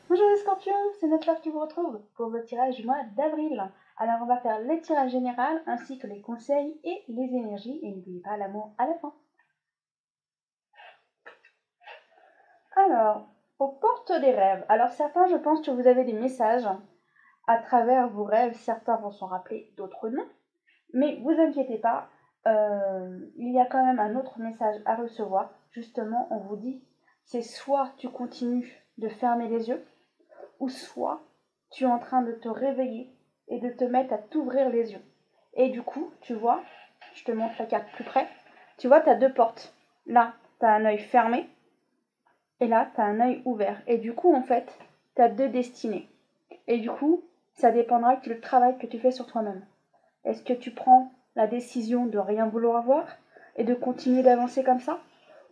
Bonjour les scorpions, c'est notre Fleur qui vous retrouve pour le tirage du mois d'avril. Alors on va faire les tirages général ainsi que les conseils et les énergies et n'oubliez pas l'amour à la fin. Alors, aux portes des rêves. Alors certains je pense que vous avez des messages à travers vos rêves, certains vont s'en rappeler, d'autres non. Mais vous inquiétez pas, il y a quand même un autre message à recevoir. Justement, on vous dit, c'est soit tu continues de fermer les yeux, ou soit tu es en train de te réveiller et de te mettre à t'ouvrir les yeux. Et du coup, tu vois, je te montre la carte plus près, tu vois, tu as deux portes. Là, tu as un œil fermé et là, tu as un œil ouvert. Et du coup, en fait, tu as deux destinées. Et du coup, ça dépendra du travail que tu fais sur toi-même. Est-ce que tu prends la décision de rien vouloir voir et de continuer d'avancer comme ça,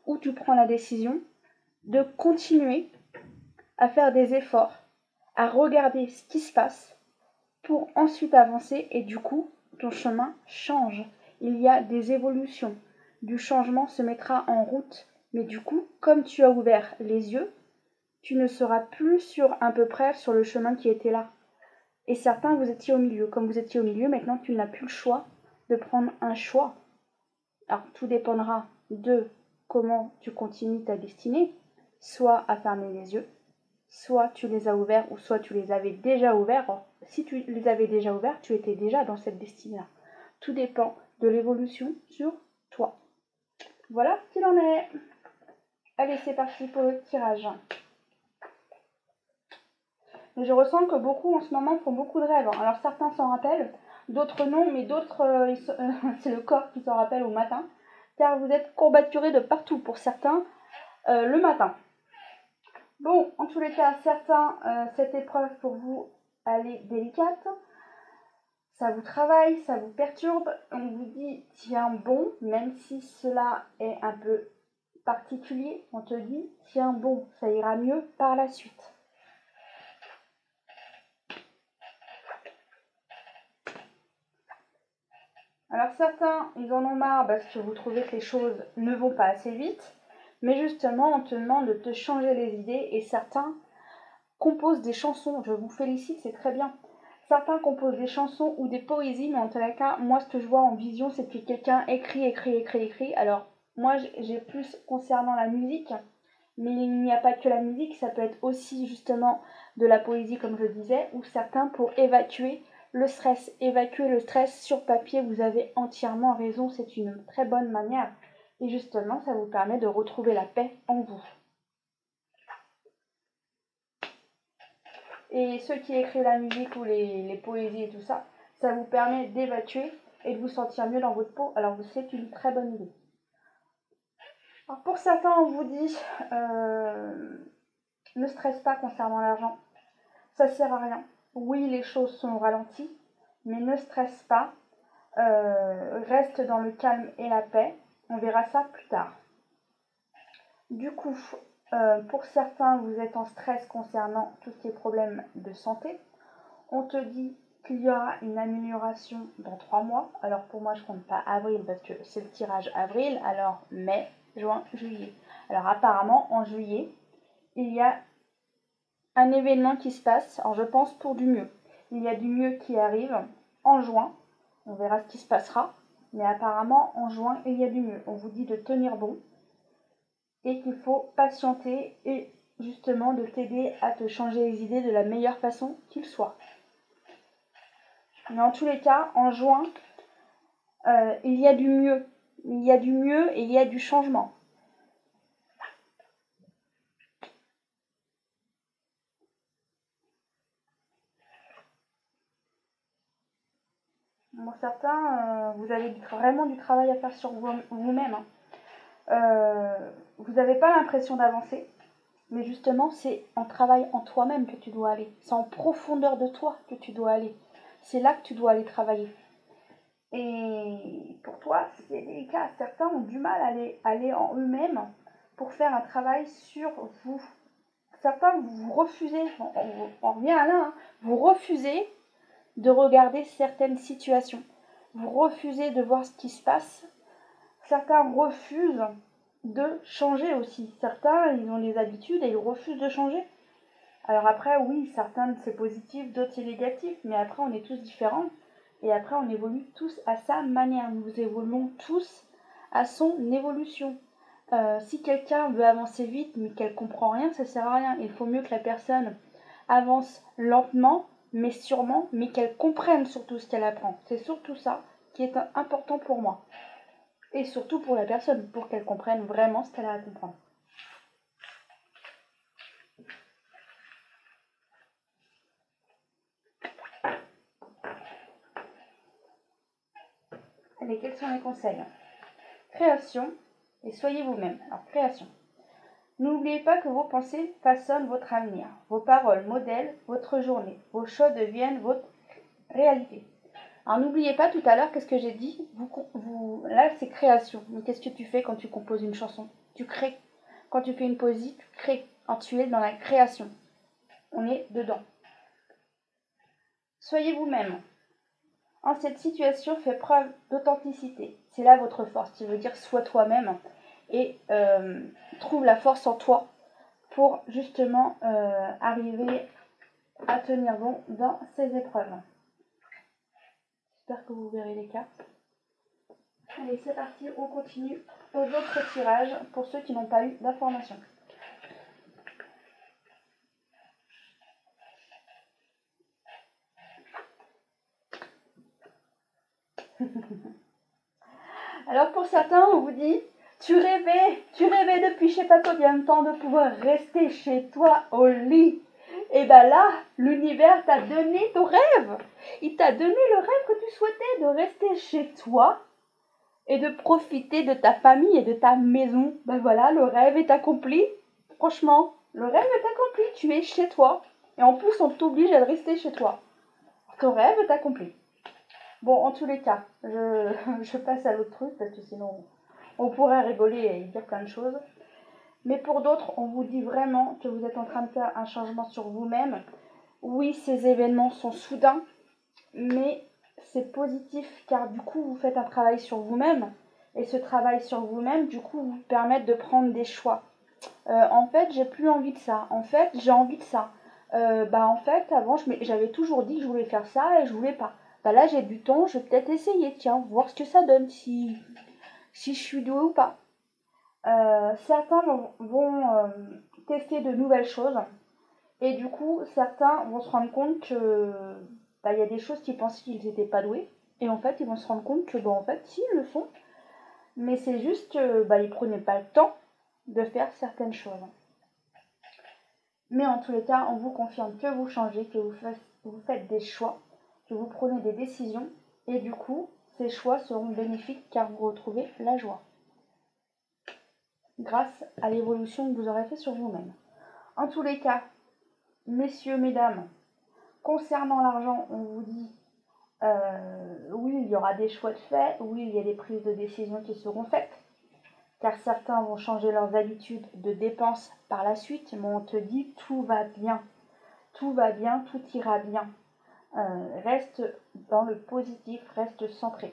ou tu prends la décision de continuer à faire des efforts, à regarder ce qui se passe pour ensuite avancer et du coup, ton chemin change. Il y a des évolutions. Du changement se mettra en route. Mais du coup, comme tu as ouvert les yeux, tu ne seras plus sur à peu près sur le chemin qui était là. Et certains, vous étiez au milieu. Comme vous étiez au milieu, maintenant tu n'as plus le choix de prendre un choix. Alors tout dépendra de comment tu continues ta destinée, soit à fermer les yeux, soit tu les as ouverts ou soit tu les avais déjà ouverts. Or, si tu les avais déjà ouverts, tu étais déjà dans cette destinée-là. Tout dépend de l'évolution sur toi. Voilà ce qu'il en est. Allez, c'est parti pour le tirage. Et je ressens que beaucoup en ce moment font beaucoup de rêves. Alors certains s'en rappellent, d'autres non, mais d'autres, c'est le corps qui s'en rappelle au matin. Car vous êtes courbaturés de partout pour certains le matin. Bon, en tous les cas, certains, cette épreuve pour vous, elle est délicate. Ça vous travaille, ça vous perturbe. On vous dit, tiens bon, même si cela est un peu particulier, on te dit, tiens bon, ça ira mieux par la suite. Alors certains, ils en ont marre parce que vous trouvez que les choses ne vont pas assez vite. Mais justement, on te demande de te changer les idées et certains composent des chansons. Je vous félicite, c'est très bien. Certains composent des chansons ou des poésies, mais en tous les cas, moi, ce que je vois en vision, c'est que quelqu'un écrit. Alors, moi, j'ai plus concernant la musique, mais il n'y a pas que la musique, ça peut être aussi justement de la poésie, comme je disais, ou certains pour évacuer le stress. Évacuer le stress sur papier, vous avez entièrement raison, c'est une très bonne manière. Et justement, ça vous permet de retrouver la paix en vous. Et ceux qui écrivent la musique ou les poésies et tout ça, ça vous permet d'évacuer et de vous sentir mieux dans votre peau. Alors c'est une très bonne idée. Alors pour certains, on vous dit ne stresse pas concernant l'argent. Ça sert à rien. Oui, les choses sont ralenties, mais ne stresse pas. Reste dans le calme et la paix. On verra ça plus tard. Du coup, pour certains, vous êtes en stress concernant tous ces problèmes de santé. On te dit qu'il y aura une amélioration dans 3 mois. Alors pour moi, je ne compte pas avril parce que c'est le tirage avril. Alors mai, juin, juillet. Alors apparemment, en juillet, il y a un événement qui se passe. Alors je pense pour du mieux. Il y a du mieux qui arrive en juin. On verra ce qui se passera. Mais apparemment, en juin, il y a du mieux. On vous dit de tenir bon et qu'il faut patienter et justement de t'aider à te changer les idées de la meilleure façon qu'il soit. Mais en tous les cas, en juin, il y a du mieux. Il y a du mieux et il y a du changement. Pour certains, vous avez vraiment du travail à faire sur vous-même. Vous n'avez pas l'impression d'avancer, mais justement, c'est en travail en toi-même que tu dois aller. C'est en profondeur de toi que tu dois aller. C'est là que tu dois aller travailler. Et pour toi, c'est délicat. Certains ont du mal à aller en eux-mêmes pour faire un travail sur vous. Certains, vous refusez, on revient à là, hein, vous refusez de regarder certaines situations. Vous refusez de voir ce qui se passe. Certains refusent de changer aussi. Certains, ils ont des habitudes et ils refusent de changer. Alors après, oui, certains c'est positif, d'autres c'est négatif, mais après on est tous différents et après on évolue tous à sa manière. Nous évoluons tous à son évolution. Si quelqu'un veut avancer vite mais qu'elle comprend rien, ça sert à rien. Il faut mieux que la personne avance lentement mais sûrement, mais qu'elle comprenne surtout ce qu'elle apprend. C'est surtout ça qui est important pour moi. Et surtout pour la personne, pour qu'elle comprenne vraiment ce qu'elle a à comprendre. Allez, quels sont les conseils? Création et soyez vous-même. Alors, création. N'oubliez pas que vos pensées façonnent votre avenir. Vos paroles modèlent votre journée. Vos choix deviennent votre réalité. Alors, n'oubliez pas tout à l'heure, qu'est-ce que j'ai dit là, c'est création. Mais qu'est-ce que tu fais quand tu composes une chanson? Tu crées. Quand tu fais une poésie, tu crées. Alors, tu es dans la création. On est dedans. Soyez vous-même. En cette situation, fais preuve d'authenticité. C'est là votre force, qui veut dire sois toi-même et trouve la force en toi pour justement arriver à tenir bon dans ces épreuves. J'espère que vous verrez les cartes. Allez, c'est parti, on continue aux autres tirages pour ceux qui n'ont pas eu d'informations. Alors pour certains, on vous dit, tu rêvais depuis je sais pas combien de temps de pouvoir rester chez toi au lit. Et ben là, l'univers t'a donné ton rêve. Il t'a donné le rêve que tu souhaitais de rester chez toi et de profiter de ta famille et de ta maison. Ben voilà, le rêve est accompli. Franchement, le rêve est accompli. Tu es chez toi. Et en plus, on t'oblige à rester chez toi. Ton rêve est accompli. Bon, en tous les cas, je passe à l'autre truc parce que sinon on pourrait rigoler et dire plein de choses. Mais pour d'autres, on vous dit vraiment que vous êtes en train de faire un changement sur vous-même. Oui, ces événements sont soudains, mais c'est positif car du coup, vous faites un travail sur vous-même. Et ce travail sur vous-même, du coup, vous permet de prendre des choix. En fait, j'ai plus envie de ça. En fait, j'ai envie de ça. En fait, avant, j'avais toujours dit que je voulais faire ça et je voulais pas. Bah là, j'ai du temps, je vais peut-être essayer, tiens, voir ce que ça donne, si je suis douée ou pas. Certains vont tester de nouvelles choses et du coup, certains vont se rendre compte que il y a des choses qu'ils pensaient qu'ils n'étaient pas doués et en fait, ils vont se rendre compte que en fait, si, ils le sont, mais c'est juste que ils prenaient pas le temps de faire certaines choses. Mais en tous les cas, on vous confirme que vous changez, que vous faites des choix, que vous prenez des décisions et du coup, ces choix seront bénéfiques car vous retrouvez la joie grâce à l'évolution que vous aurez fait sur vous-même. En tous les cas, messieurs, mesdames, concernant l'argent, on vous dit oui, il y aura des choix de fait, oui, il y a des prises de décision qui seront faites, car certains vont changer leurs habitudes de dépenses par la suite, mais on te dit tout va bien, tout va bien, tout ira bien. Reste dans le positif, reste centré.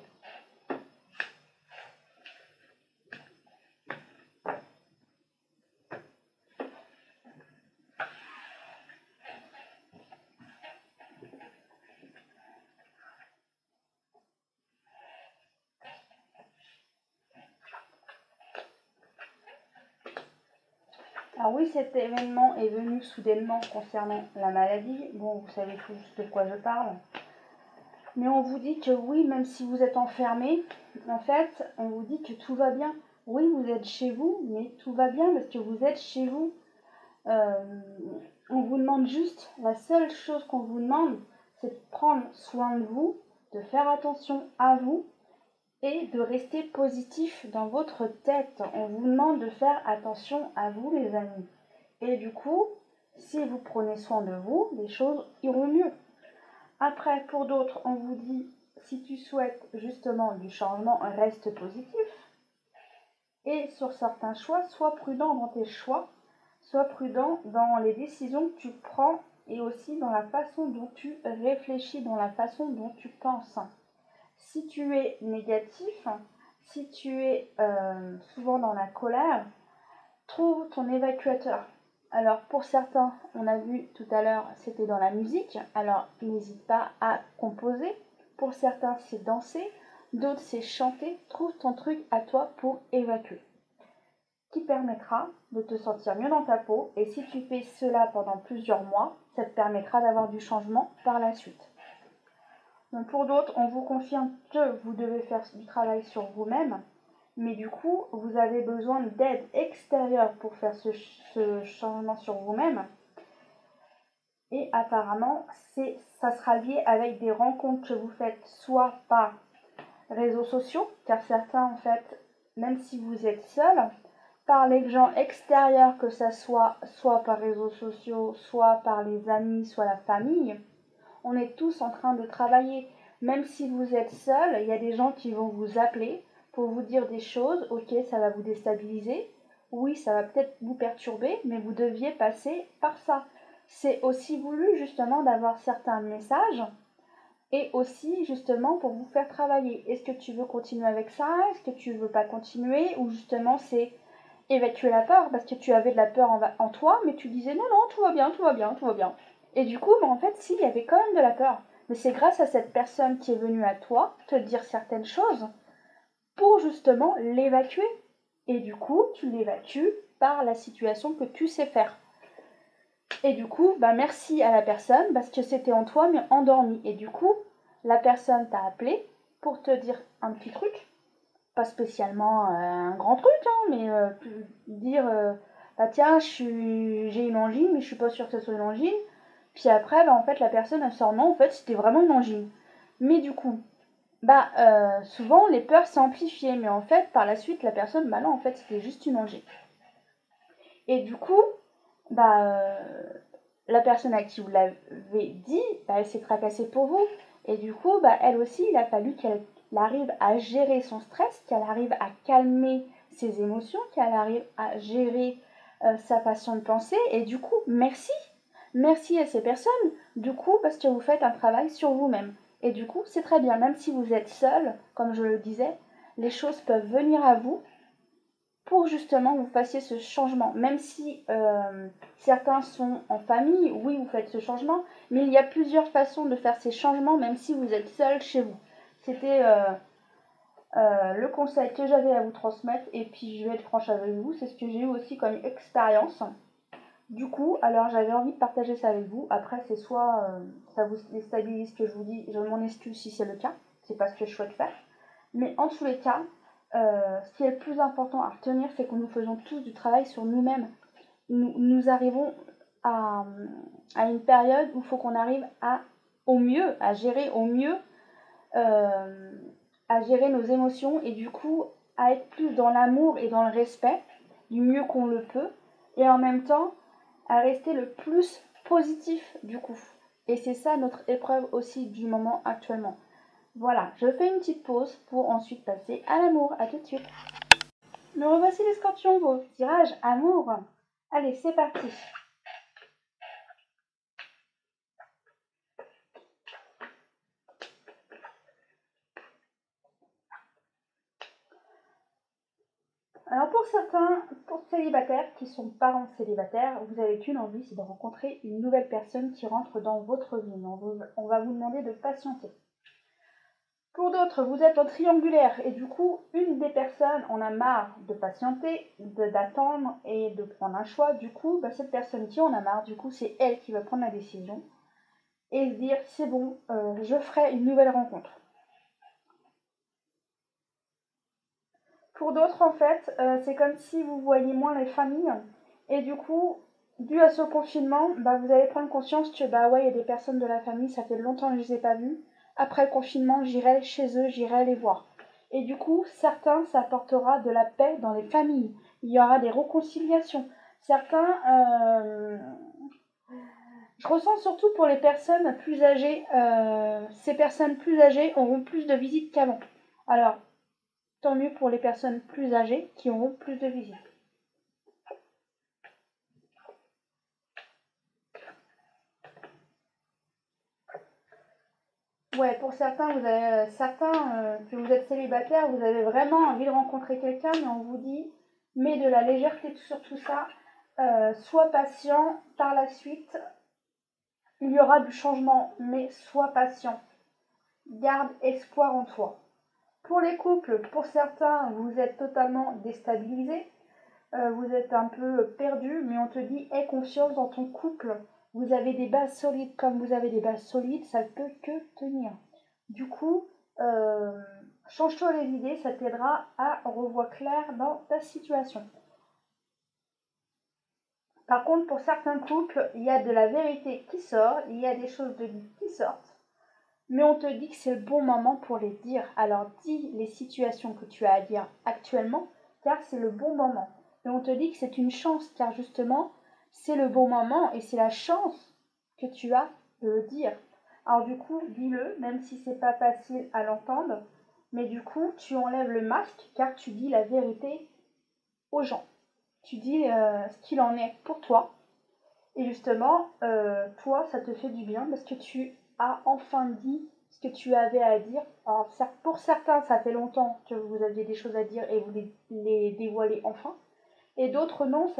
Alors oui, cet événement est venu soudainement concernant la maladie. Bon, vous savez tous de quoi je parle. Mais on vous dit que oui, même si vous êtes enfermé, en fait, on vous dit que tout va bien. Oui, vous êtes chez vous, mais tout va bien parce que vous êtes chez vous. On vous demande juste, la seule chose qu'on vous demande, c'est de prendre soin de vous, de faire attention à vous et de rester positif dans votre tête. On vous demande de faire attention à vous, les amis. Et du coup, si vous prenez soin de vous, les choses iront mieux. Après, pour d'autres, on vous dit, si tu souhaites justement du changement, reste positif. Et sur certains choix, sois prudent dans tes choix, sois prudent dans les décisions que tu prends et aussi dans la façon dont tu réfléchis, dans la façon dont tu penses. Si tu es négatif, si tu es souvent dans la colère, trouve ton évacuateur. Alors pour certains, on a vu tout à l'heure, c'était dans la musique, alors n'hésite pas à composer. Pour certains, c'est danser, d'autres, c'est chanter. Trouve ton truc à toi pour évacuer, qui permettra de te sentir mieux dans ta peau. Et si tu fais cela pendant plusieurs mois, ça te permettra d'avoir du changement par la suite. Donc pour d'autres, on vous confirme que vous devez faire du travail sur vous-même, mais du coup, vous avez besoin d'aide extérieure pour faire ce changement sur vous-même. Et apparemment, ça sera lié avec des rencontres que vous faites soit par réseaux sociaux, car certains, en fait, même si vous êtes seul, par les gens extérieurs, que ça soit par réseaux sociaux, soit par les amis, soit la famille, on est tous en train de travailler. Même si vous êtes seul, il y a des gens qui vont vous appeler pour vous dire des choses. Ok, ça va vous déstabiliser. Oui, ça va peut-être vous perturber, mais vous deviez passer par ça. C'est aussi voulu justement d'avoir certains messages et aussi justement pour vous faire travailler. Est-ce que tu veux continuer avec ça? Est-ce que tu veux pas continuer? Ou justement c'est évacuer la peur parce que tu avais de la peur en toi, mais tu disais non, non, tout va bien, tout va bien, tout va bien. Et du coup, en fait, si, il y avait quand même de la peur. Mais c'est grâce à cette personne qui est venue à toi te dire certaines choses pour justement l'évacuer. Et du coup, tu l'évacues par la situation que tu sais faire. Et du coup, merci à la personne parce que c'était en toi mais endormi. Et du coup, la personne t'a appelé pour te dire un petit truc, pas spécialement un grand truc, hein, mais dire tiens, j'ai une angine, mais je suis pas sûre que ce soit une angine. Puis après, en fait, la personne elle sort non, en fait, c'était vraiment une angine. Mais du coup, souvent les peurs s'amplifient, mais en fait, par la suite, la personne, non, en fait, c'était juste une angine. Et du coup, la personne à qui vous l'avez dit, elle s'est tracassée pour vous. Et du coup, elle aussi, il a fallu qu'elle arrive à gérer son stress, qu'elle arrive à calmer ses émotions, qu'elle arrive à gérer sa façon de penser. Et du coup, merci. Merci à ces personnes, du coup, parce que vous faites un travail sur vous-même. Et du coup, c'est très bien, même si vous êtes seul, comme je le disais, les choses peuvent venir à vous pour justement que vous fassiez ce changement. Même si certains sont en famille, oui, vous faites ce changement, mais il y a plusieurs façons de faire ces changements, même si vous êtes seul chez vous. C'était le conseil que j'avais à vous transmettre, et puis je vais être franche avec vous, c'est ce que j'ai eu aussi comme expérience. Du coup, alors j'avais envie de partager ça avec vous. Après, c'est soit ça vous déstabilise ce que je vous dis, je m'en excuse si c'est le cas, c'est pas ce que je souhaite faire. Mais en tous les cas, ce qui est le plus important à retenir, c'est que nous faisons tous du travail sur nous-mêmes. Nous arrivons à une période où il faut qu'on arrive au mieux, à gérer au mieux, à gérer nos émotions et du coup à être plus dans l'amour et dans le respect du mieux qu'on le peut et en même temps à rester le plus positif du coup. Et c'est ça notre épreuve aussi du moment actuellement. Voilà, je fais une petite pause pour ensuite passer à l'amour. À tout de suite. Me revoici les scorpions, vos tirages amour. Allez, c'est parti. Alors pour certains, pour célibataires qui sont parents célibataires, vous avez qu'une envie, c'est de rencontrer une nouvelle personne qui rentre dans votre vie. On va vous demander de patienter. Pour d'autres, vous êtes en triangulaire et du coup, une des personnes en a marre de patienter, d'attendre et de prendre un choix. Du coup, cette personne qui en a marre, du coup, c'est elle qui va prendre la décision et se dire c'est bon, je ferai une nouvelle rencontre. Pour d'autres, en fait, c'est comme si vous voyez moins les familles et du coup, dû à ce confinement, vous allez prendre conscience que ouais, il y a des personnes de la famille, ça fait longtemps que je les ai pas vues. Après le confinement, j'irai chez eux, j'irai les voir. Et du coup, certains, ça apportera de la paix dans les familles. Il y aura des réconciliations. Certains, je ressens surtout pour les personnes plus âgées, ces personnes plus âgées auront plus de visites qu'avant. Alors, tant mieux pour les personnes plus âgées qui auront plus de visites. Ouais, pour certains, que vous êtes célibataire, vous avez vraiment envie de rencontrer quelqu'un, mais on vous dit, mets de la légèreté sur tout ça. Sois patient, par la suite, il y aura du changement, mais sois patient. Garde espoir en toi. Pour les couples, pour certains, vous êtes totalement déstabilisés, vous êtes un peu perdu, mais on te dit aie confiance dans ton couple. Vous avez des bases solides, comme vous avez des bases solides, ça ne peut que tenir. Du coup, change-toi les idées, ça t'aidera à revoir clair dans ta situation. Par contre, pour certains couples, il y a de la vérité qui sort, il y a des choses de lui qui sortent, mais on te dit que c'est le bon moment pour les dire. Alors dis les situations que tu as à dire actuellement, car c'est le bon moment. Et on te dit que c'est une chance, car justement, c'est le bon moment et c'est la chance que tu as de le dire. Alors du coup, dis-le, même si c'est pas facile à l'entendre, mais du coup, tu enlèves le masque, car tu dis la vérité aux gens. Tu dis ce qu'il en est pour toi. Et justement, toi, ça te fait du bien parce que tu as enfin dit ce que tu avais à dire. Alors, pour certains, ça fait longtemps que vous aviez des choses à dire et vous les dévoilez enfin. Et d'autres, non,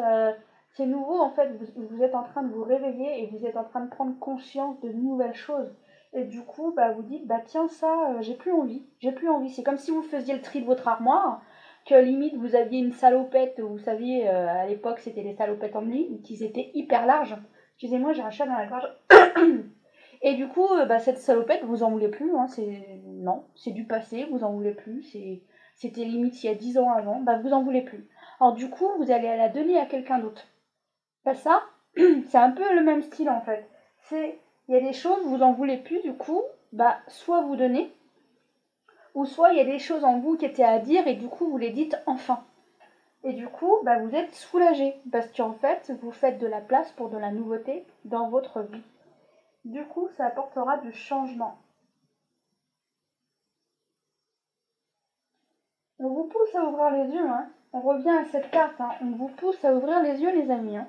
c'est nouveau en fait. Vous êtes en train de vous réveiller et vous êtes en train de prendre conscience de nouvelles choses. Et du coup, bah, vous dites, bah tiens, ça, j'ai plus envie. J'ai plus envie. C'est comme si vous faisiez le tri de votre armoire, que limite vous aviez une salopette, vous saviez, à l'époque c'était les salopettes en ligne, qui étaient hyper larges. Excusez-moi, j'ai un chat dans la gorge. Et du coup, bah, cette salopette, vous en voulez plus. Hein, non, c'est du passé, vous en voulez plus. C'était limite il y a 10 ans avant, bah, vous en voulez plus. Alors du coup, vous allez la donner à quelqu'un d'autre. Bah, ça, c'est un peu le même style en fait. Il y a des choses, vous en voulez plus, du coup, bah, soit vous donnez, ou soit il y a des choses en vous qui étaient à dire et du coup vous les dites enfin. Et du coup, bah, vous êtes soulagé parce qu'en fait, vous faites de la place pour de la nouveauté dans votre vie. Du coup, ça apportera du changement. On vous pousse à ouvrir les yeux, hein. On revient à cette carte, hein. On vous pousse à ouvrir les yeux, les amis, hein.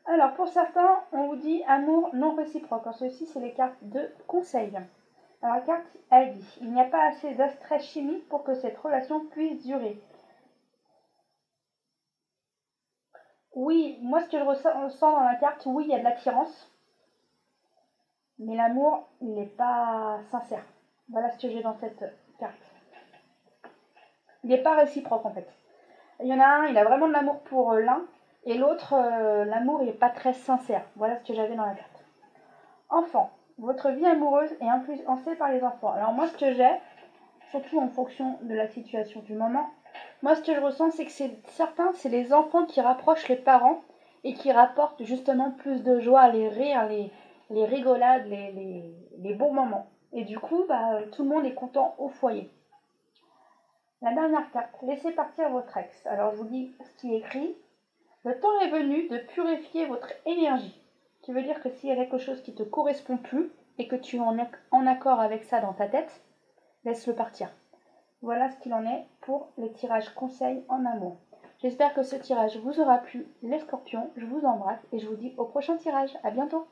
Alors, pour certains, on vous dit amour non réciproque. Alors, ceci, c'est les cartes de conseil. Alors, la carte, elle dit il n'y a pas assez d'astrait chimique pour que cette relation puisse durer. Oui, moi, ce que je ressens dans la carte, oui, il y a de l'attirance. Mais l'amour, il n'est pas sincère. Voilà ce que j'ai dans cette carte. Il n'est pas réciproque, en fait. Il y en a un, il a vraiment de l'amour pour l'un, et l'autre, l'amour, il n'est pas très sincère. Voilà ce que j'avais dans la carte. Enfant, votre vie amoureuse est influencée par les enfants. Alors moi, ce que j'ai, surtout en fonction de la situation du moment, moi, ce que je ressens, c'est que c'est les enfants qui rapprochent les parents et qui rapportent justement plus de joie, les rires, les rigolades, les bons moments. Et du coup, bah, tout le monde est content au foyer. La dernière carte, laissez partir votre ex. Alors je vous dis ce qui est écrit. Le temps est venu de purifier votre énergie. Qui veut dire que s'il y a quelque chose qui ne te correspond plus et que tu es en accord avec ça dans ta tête, laisse-le partir. Voilà ce qu'il en est pour les tirages conseils en amour. J'espère que ce tirage vous aura plu, les scorpions. Je vous embrasse et je vous dis au prochain tirage. À bientôt.